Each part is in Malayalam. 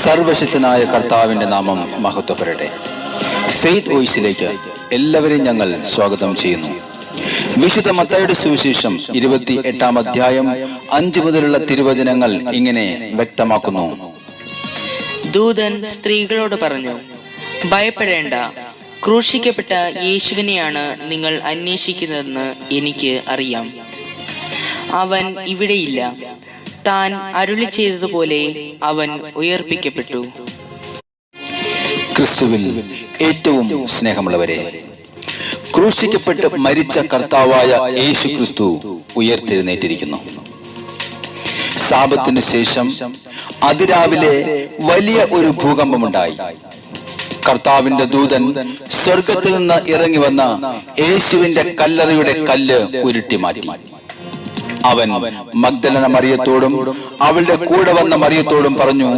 സർവശക്തനായ കർത്താവിന്റെ നാമം മഹത്വപ്പെടട്ടെ. ഫെയ്ത്ത് വോയിസിലേക്ക് എല്ലാവരെയും ഞങ്ങൾ സ്വാഗതം ചെയ്യുന്നു. വിശുദ്ധ മത്തായിയുടെ സുവിശേഷം 28-ാം അധ്യായം 5 മുതലുള്ള തിരുവചനങ്ങൾ ഇങ്ങനെ വ്യക്തമാക്കുന്നു. ദൂതൻ സ്ത്രീകളോട് പറഞ്ഞു, ഭയപ്പെടേണ്ട, ക്രൂശിക്കപ്പെട്ട യേശുവിനെയാണ് നിങ്ങൾ അന്വേഷിക്കുന്നതെന്ന് എനിക്ക് അറിയാം. അവൻ ഇവിടെയില്ല. താൻ അരുളി ചെയ്തതുപോലെ അവൻ ഉയർപ്പിക്കപ്പെട്ടു. ക്രിസ്തുവിൽ ഏറ്റവും സ്നേഹമുള്ളവരെ, ക്രൂശിക്കപ്പെട്ട് മരിച്ച കർത്താവായ യേശു ക്രിസ്തു ഉയർത്തെഴുന്നേറ്റിരിക്കുന്നു. സാബത്തിന് ശേഷം അതിരാവിലെ വലിയ ഒരു ഭൂകമ്പമുണ്ടായി. കർത്താവിന്റെ ദൂതൻ സ്വർഗത്തിൽ നിന്ന് ഇറങ്ങി വന്ന യേശുവിന്റെ കല്ലറയുടെ കല്ല് ഉരുട്ടി മാറ്റി. അവൻ മഗ്ദലന മറിയത്തോടും അവളുടെ കൂടെ വന്ന മറിയത്തോടും പറഞ്ഞു,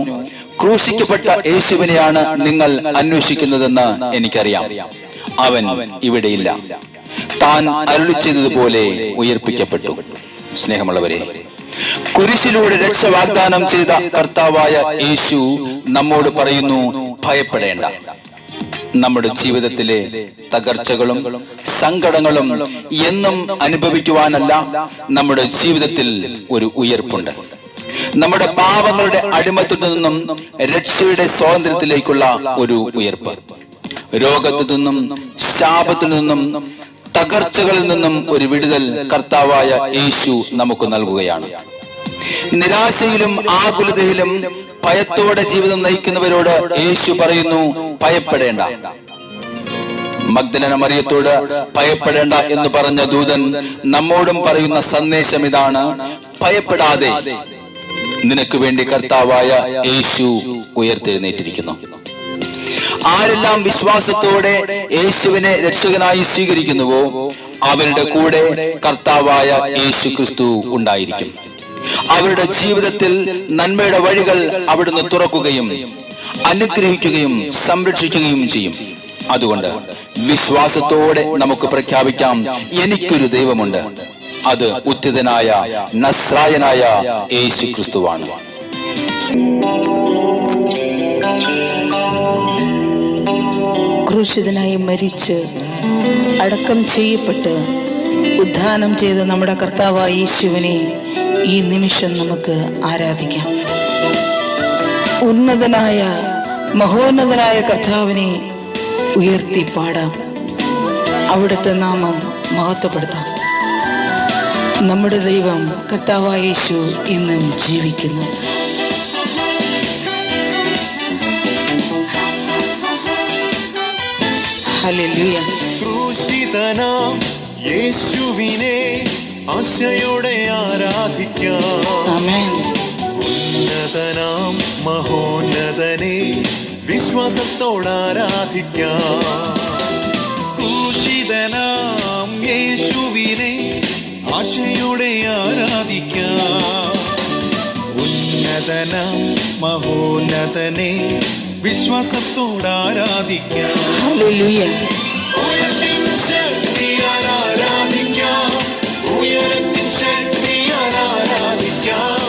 ക്രൂശിക്കപ്പെട്ട യേശുവിനെയാണ് നിങ്ങൾ അന്വേഷിക്കുന്നതെന്ന് എനിക്കറിയാം. അവൻ ഇവിടെയില്ല. താൻ അരുളി ചെയ്തതുപോലെ ഉയർപ്പിക്കപ്പെട്ടു. സ്നേഹമുള്ളവരെ, കുരിശിലൂടെ രക്ഷ വാഗ്ദാനം ചെയ്ത കർത്താവായ യേശു നമ്മോട് പറയുന്നു, ഭയപ്പെടേണ്ട. നമ്മുടെ ജീവിതത്തിലെ തകർച്ചകളും സങ്കടങ്ങളും എന്നും അനുഭവിക്കുവാനല്ല, നമ്മുടെ ജീവിതത്തിൽ ഒരു ഉയർപ്പുണ്ട്. നമ്മുടെ പാപങ്ങളുടെ അടിമത്തിൽ നിന്നും രക്ഷയുടെ സ്വാതന്ത്ര്യത്തിലേക്കുള്ള ഒരു ഉയർപ്പ്. രോഗത്തിൽ നിന്നും ശാപത്തിൽ നിന്നും തകർച്ചകളിൽ നിന്നും ഒരു വിടുതൽ കർത്താവായ യേശു നമുക്ക് നൽകുകയാണ്. നിരാശയിലും ആകുലതയിലും ഭയത്തോടെ ജീവിതം നയിക്കുന്നവരോട് യേശു പറയുന്നു, ഭയപ്പെടേണ്ട. മഗ്ദലന മറിയത്തോട് ഭയപ്പെടേണ്ട എന്ന് പറഞ്ഞ ദൂതൻ നമ്മോടും പറയുന്ന സന്ദേശം ഇതാണ്: ഭയപ്പെടാതെ, നിനക്ക് വേണ്ടി കർത്താവായ യേശു ഉയർത്തെഴുന്നേറ്റിരിക്കുന്നു. ആരെല്ലാം വിശ്വാസത്തോടെ യേശുവിനെ രക്ഷകനായി സ്വീകരിക്കുന്നുവോ അവരുടെ കൂടെ കർത്താവായ യേശു ക്രിസ്തു ഉണ്ടായിരിക്കും. അവരുടെ ജീവിതത്തിൽ നന്മയുടെ വഴികൾ അവിടുന്ന് തുറക്കുകയും അനുഗ്രഹിക്കുകയും സംരക്ഷിക്കുകയും ചെയ്യും. അതുകൊണ്ട് വിശ്വാസത്തോടെ നമുക്ക് പ്രഖ്യാപിക്കാം, എനിക്കൊരു ദൈവമുണ്ട്. അത് ഉത്തിതനായ നസ്രായനായ യേശു ക്രിസ്തുവാണ്. ക്രൂശിതനായി മരിച്ച് അടക്കം ചെയ്യപ്പെട്ട് ഉദ്ധാനം ചെയ്ത നമ്മുടെ കർത്താവായ യേശുവിനെ ഈ നിമിഷം നമുക്ക് ആരാധിക്കാം. ഉന്നതനായ മഹോന്നതനായ കർത്താവിനെ ഉയർത്തി പാടാം. അവിടുത്തെ നാമം മഹത്വപ്പെടുത്താം. നമ്മുടെ ദൈവം കർത്താവായ യേശു ഇന്നും ജീവിക്കുന്നു. ഹല്ലേലൂയ. ക്രൂശിതനാം യേശുവിനെ ആശയോടെ ആരാധിക്കാം. ആമേൻ. ഉന്നതനാം മഹോന്നതനെ വിശ്വാസത്തോടെ ആരാധിക്കാം. ക്രൂശിതനാം യേശുവിനെ ആശയോടെ ആരാധിക്കാം. ഉന്നതനാം മഹോന്നതനെ വിശ്വാസത്തോടെ ആരാധിക്കാം. ഹല്ലേലൂയ. ഉയർത്തിൻ ശക്തിയാൽ ആരാധിക്കാം. ഉയരത്തിൻ ശക്തിയാൽ ആരാധിക്കാം.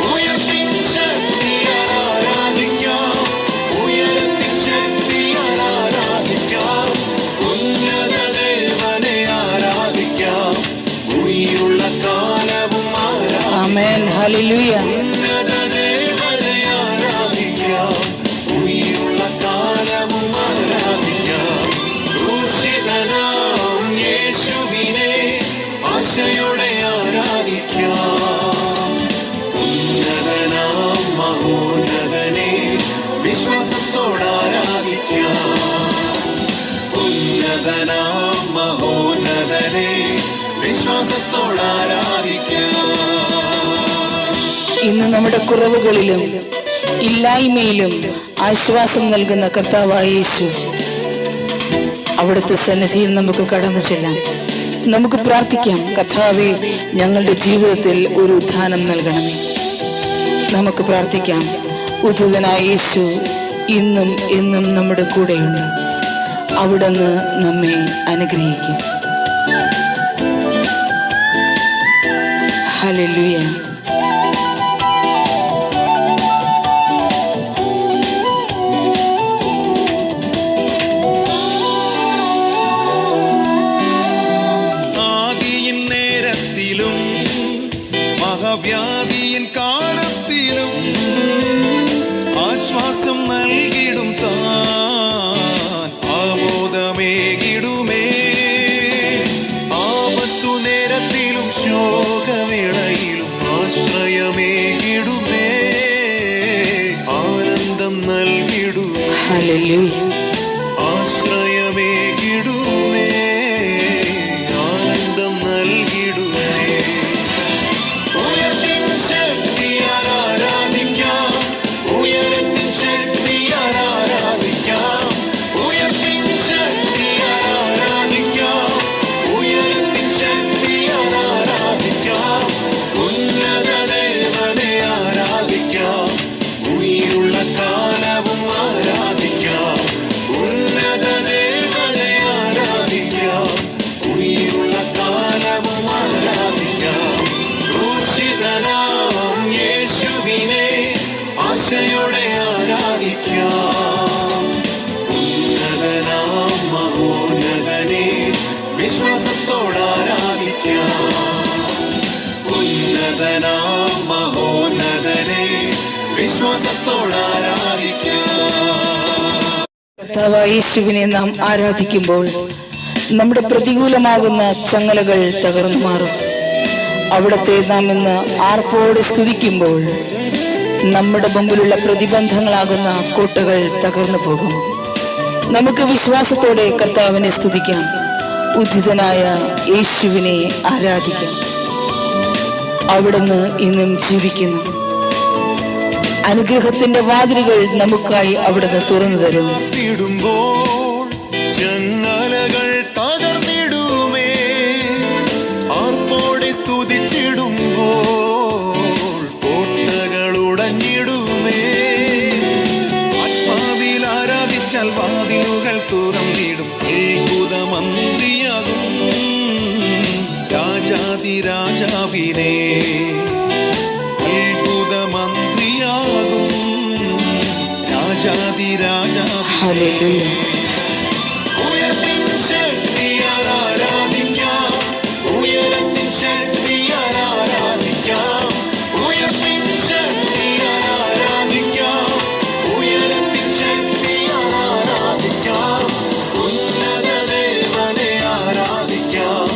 ഉയർത്തിൻ ശക്തിയാൽ ആരാധിക്കാം. ഉയരത്തിൻ ശക്തിയാൽ ആരാധിക്കാം. ഉന്നത ദേവനെ ആരാധിക്കാം. ഉயிருള്ള കാലവും ആരാധിക്കാം. ആമേൻ. ഹല്ലേലൂയ. ഉന്നത ദേവനെ ആരാധിക്കാം. ഉயிருള്ള കാലവും ആരാധിക്കാം. ക്രൂശിതനാം യേശുവിനെ ആശയോടെ ആരാധിക്കാം. ഉന്നതനാം മഹോന്നതനെ വിശ്വാസത്തോടെ ആരാധിക്കാം. ഉന്നതനാം മഹോന്നതനെ വിശ്വാസത്തോടെ ആരാധിക്കാം. ഇന്ന് നമ്മുടെ കുറവുകളിലും ഇല്ലായ്മയിലും ആശ്വാസം നൽകുന്ന കർത്താവായ യേശു, അവിടുത്തെ സന്നിധിയിൽ നമുക്ക് കടന്നു ചെല്ലാം. നമുക്ക് പ്രാർത്ഥിക്കാം, കർത്താവേ, ഞങ്ങളുടെ ജീവിതത്തിൽ ഒരു ഉദ്ധാനം നൽകണമേ. നമുക്ക് പ്രാർത്ഥിക്കാം. ഉദ്ധിതനായ യേശു ഇന്നും എന്നും നമ്മുടെ കൂടെയുണ്ട്. അവിടുന്ന് നമ്മെ അനുഗ്രഹിക്കും. ഹല്ലേലൂയ. വ്യാധിയിൻ കാലത്തിലും ആശ്വാസം നൽകിടും താൻ ആമോദമേകിടുമേ. ആപത്തു നേരത്തിലും ശോകവേളയിലും ആശ്രയമേകിടുമേ. ആനന്ദം നൽകിടുമേ. ഹല്ലേലൂയ. ആശ്രയമേകിടുമേ. ആനന്ദം നൽകിടുമേ. ഉയർത്തിൻ ശക്തിയാൽ ആരാധിക്കാം. ഉയരത്തിൻ ശക്തിയാൽ ആരാധിക്കാം. ഉയർത്തിൻ ശക്തിയാൽ ആരാധിക്കാം. ഉയരത്തിൻ ശക്തിയാൽ ആരാധിക്കാം. ഉന്നത ദേവനെ ആരാധിക്കാം. ഉயிருള്ള കാലവും ആരാധിക്കാം. ഉന്നത ദേവനെ ആരാധിക്കാം. ഉயிருള്ള കാലവും ആരാധിക്കാം. ക്രൂശിതനാം യേശുവിനെ ആശയോടെ ആരാധിക്കാം. ഉന്നതനാം മഹോന്നതനെ വിശ്വാസത്തോടെ ആരാധിക്കാം. ഉന്നതനാം മഹോന്നതനെ വിശ്വാസത്തോടെ ആരാധിക്കാം. കർത്താവായ യേശുവിനെ നാം ആരാധിക്കുമ്പോൾ നമ്മുടെ പ്രതികൂലമാകുന്ന ചങ്ങലകൾ തകർന്നു മാറും. അവിടത്തെ നാം ഇന്ന് ആർപ്പോടെ സ്തുതിക്കുമ്പോൾ നമ്മുടെ മുമ്പിലുള്ള പ്രതിബന്ധങ്ങളാകുന്ന കോട്ടകൾ തകർന്നു പോകും. നമുക്ക് വിശ്വാസത്തോടെ കർത്താവിനെ സ്തുതിക്കാം. ഉദ്ധിതനായ യേശുവിനെ ആരാധിക്കാം. അവിടുന്ന് ഇന്നും ജീവിക്കുന്നു. അനുഗ്രഹത്തിന്റെ വാതിലുകൾ നമുക്കായി അവിടുന്ന് തുറന്നു തരും. ിടുമ്പോൾ ചങ്ങലകൾ തകർന്നിടുമേ. ആർപ്പോടെ സ്തുതിച്ചിടുമ്പോൾ കോട്ടകൾ ഉടഞ്ഞിടുമേ. ആത്മാവിൽ ആരാധിച്ചാൽ വാതിലുകൾ തുറന്നിടും. അത്ഭുത മന്ത്രിയാകും രാജാതിരാജാവിനെ. അത്ഭുത മന്ത്രിയാകും രാജാതിരാജാവിനെ. ഹല്ലേലൂയ. ഉയർത്തിൻ ശക്തിയാൽ ആരാധിക്കാം. ഉയരത്തിൻ ശക്തിയാൽ ആരാധിക്കാം. ഉയർത്തിൻ ശക്തിയാൽ ആരാധിക്കാം. ഉയരത്തിൻ ശക്തിയാൽ ആരാധിക്കാം. ഉന്നത ദേവനെ ആരാധിക്കാം.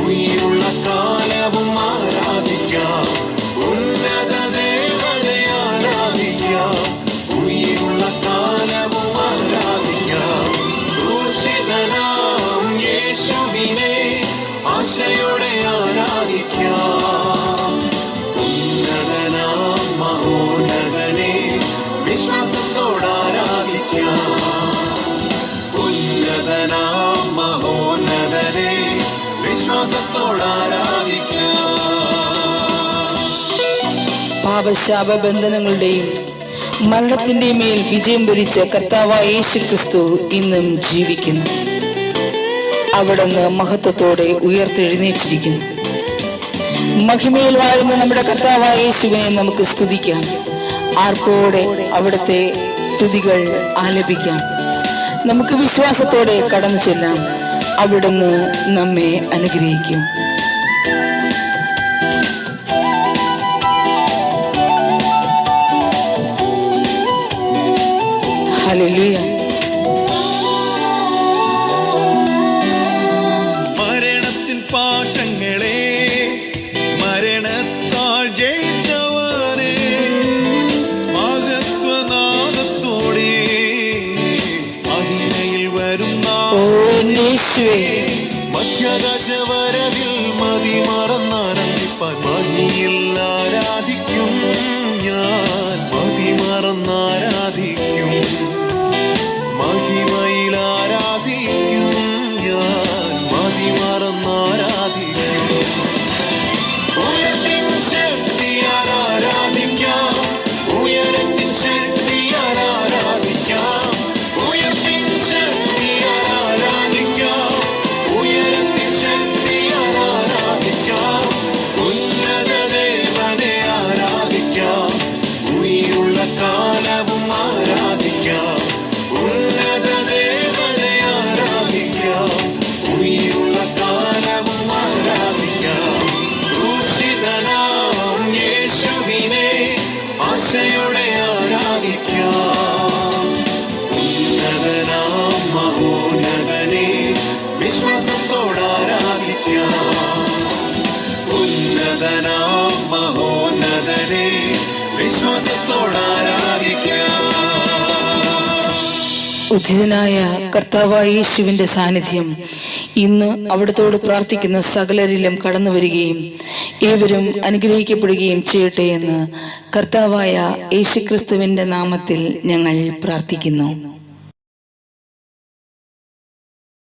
ഉயிருള്ള കാലവും ആരാധിക്കാം. ഉന്നത ദേവനെ ആരാധിക്കാം. ഉயிருള്ള കാലവും ആരാധിക്കാം. ക്രൂശിതനാം യേശുവിനെ ആശയോടെ ആരാധിക്കാം. ഉന്നതനാം മഹോന്നതനെ വിശ്വാസത്തോടെ ആരാധിക്കാം. ഉന്നതനാം മഹോന്നതനെ വിശ്വാസത്തോടെ ആരാധിക്കാം. പാപശാപ ബന്ധനങ്ങളുടെയും മരണത്തിന്റെ മേൽ വിജയം വരിച്ച കർത്താവായ യേശു ക്രിസ്തു ഇന്നും ജീവിക്കുന്നു. അവിടുന്ന് മഹത്വത്തോടെ ഉയർത്തെഴുന്നേറ്റിരിക്കുന്നു. മഹിമയിൽ വാഴുന്ന നമ്മുടെ കർത്താവായ യേശുവിനെ നമുക്ക് സ്തുതിക്കാം. ആർപ്പോടെ അവിടുത്തെ സ്തുതികൾ ആലപിക്കാം. നമുക്ക് വിശ്വാസത്തോടെ കടന്നു ചെല്ലാം. അവിടുന്ന് നമ്മെ അനുഗ്രഹിക്കും. ഹല്ലേലൂയ. മരണത്തിൻ പാശങ്ങളെ മരണത്താൽ ജയിച്ചവനെ മഹത്വനാദത്തോടെ അതിനയിൽ വരും ഓ യേശുവേ, മധ്യാകാശവരവിൽ വിശ്വാസത്തോടാരാധിക്കാം. ഉദ്ധിതനായ കർത്താവായ യേശുവിന്റെ സാന്നിധ്യം ഇന്ന് അവിടത്തോട് പ്രാർത്ഥിക്കുന്ന സകലരിലും കടന്നു വരികയും ഏവരും അനുഗ്രഹിക്കപ്പെടുകയും ചെയ്യട്ടെ എന്ന് കർത്താവായ യേശുക്രിസ്തുവിന്റെ നാമത്തിൽ ഞങ്ങൾ പ്രാർത്ഥിക്കുന്നു.